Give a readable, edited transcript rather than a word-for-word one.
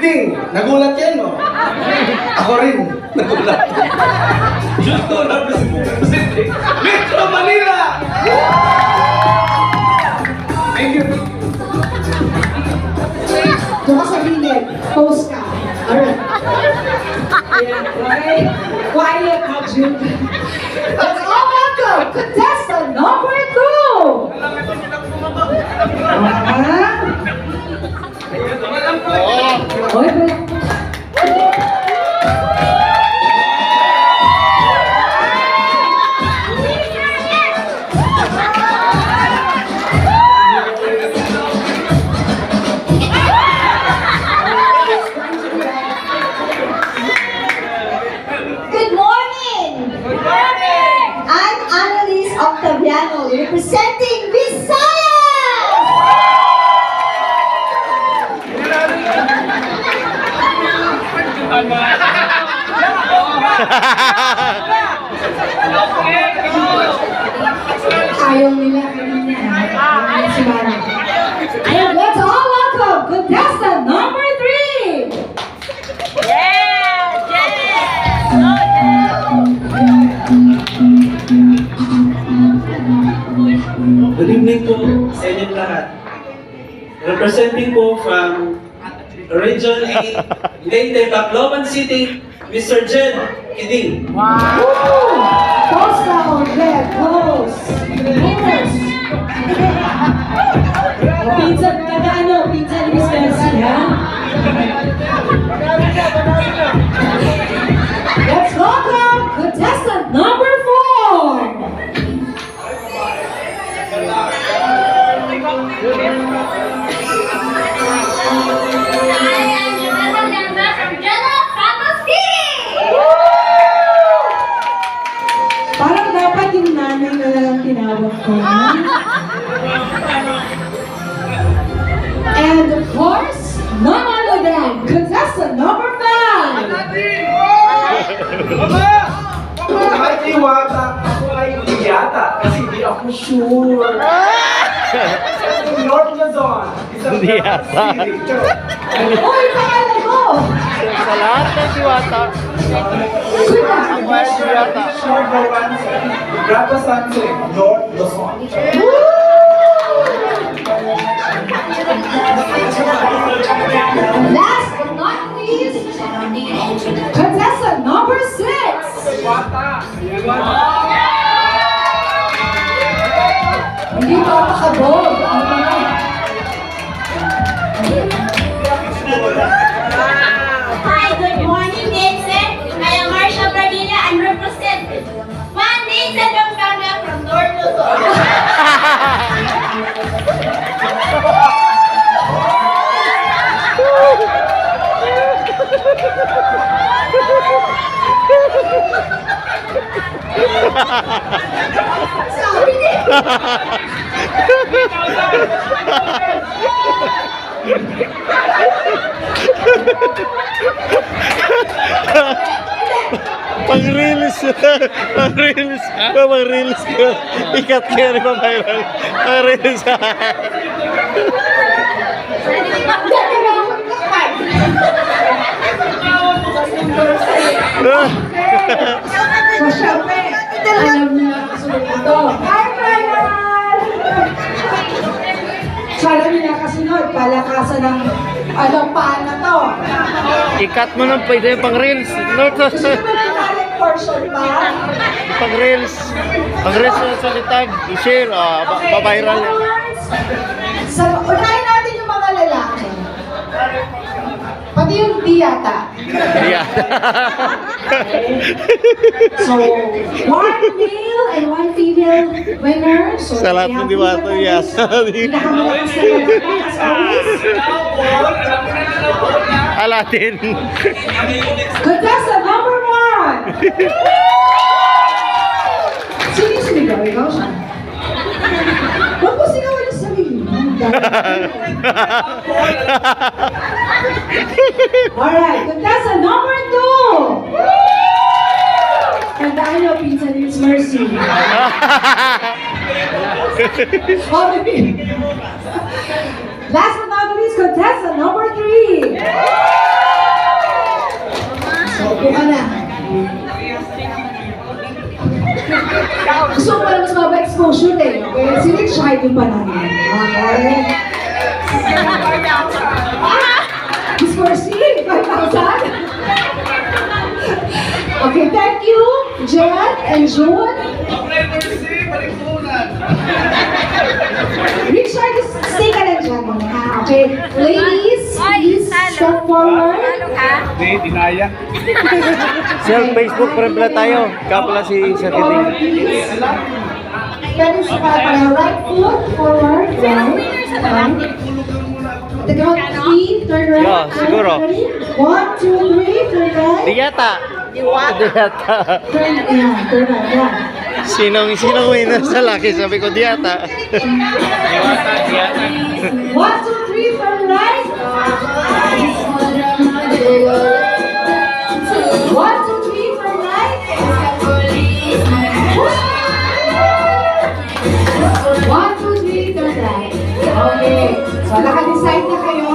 Kidding! Nagulat yan, no? Ako rin, nagulat. Justo na presidente. Metro Manila! Thank you. Doon ka sa gilid. Post ka. Alright. Ayan, quiet ka, Jude. Let's all welcome contestant number 2! Hoy, Good morning! Good morning! I'm Annalise Octaviano, representing Visayas! ayaw nila kanina. Ayaw si Mara. Ayun, let's all welcome contestant number 3! Good evening po sa inyong lahat. Representing po from Region 8, Leyte, Tacloban City, Mr. Jed Kidding. Post ka, Odette. Post. Post. Pinsan, pinsan ni Miss Bessie, ha? Let's welcome contestant number 4! I am Jonathan Ganda from General Santos City! Parang dapat yung nanay na lang tinawag ko. And of course, none other than contestant number 5! Ay, Iwata. Ako ay Iyata. Kasi di ako sure. North Luzon. Iyata. Uy, pangalan mo! Sa lahat ng diwata. Short Romance. Grata Sanse. North Luzon. Last but not least, contestant number 6! Hindi pa makabog. Hi, good morning, Vincent. I am Marsha Bradilla and represent Juan Vincent Pampanga from North Luzon. Sabi niya. Pang-reels. Pang-reels. Pang-reels ko. Ikat ka rin pa viral. Pang-reels. So, syempre, alam niyo na kasunod ito. Hi, Brian! So, alam niyo na kasunod, palakasan ng paan na to. Ikat mo nang pwede pang-reels. Gusto mo na natin portion pa? Pang-reels. Pang-reels na sa litag. I-share. Ba-viral yan. So, unahin natin yung mga lalaki. Pati yung di yata. Yeah. So, one male and one female winner. So, Sa lahat ng diwata, yes. Pinakamalakas na lalaki, as always. Alatin. Contestant number 1! Sino yung sumigaw? Ikaw siya? Huwag mo sigawan yung sarili mo. Alright, contestant number 2! Tandaan niyo, pinsan ni Miss Mercy. Oh, baby. Last but not least, contestant number 3! Gusto ko pala mas maba exposure eh. Okay, si Rich height yung panangin. Okay. Miss Mercy, 5,000. Okay, thank you, Jen and June. Richard, stay ka lang dyan muna, ha? Okay, ladies, please step forward. Sir, Facebook friend pala tayo. Kapala si Sir Kiting. That is right foot forward, right. The count 3, turn right. Yeah, siguro. 1, 2, 3, turn right. Di yata. Di yata. Turn right, yeah. Sinong winner sa laki? Sabi ko, di yata. 1, 2, 3, turn right. 1, 2, 3, turn right. 1, 2, 3, turn right. Okay. So, naka-decide na kayo?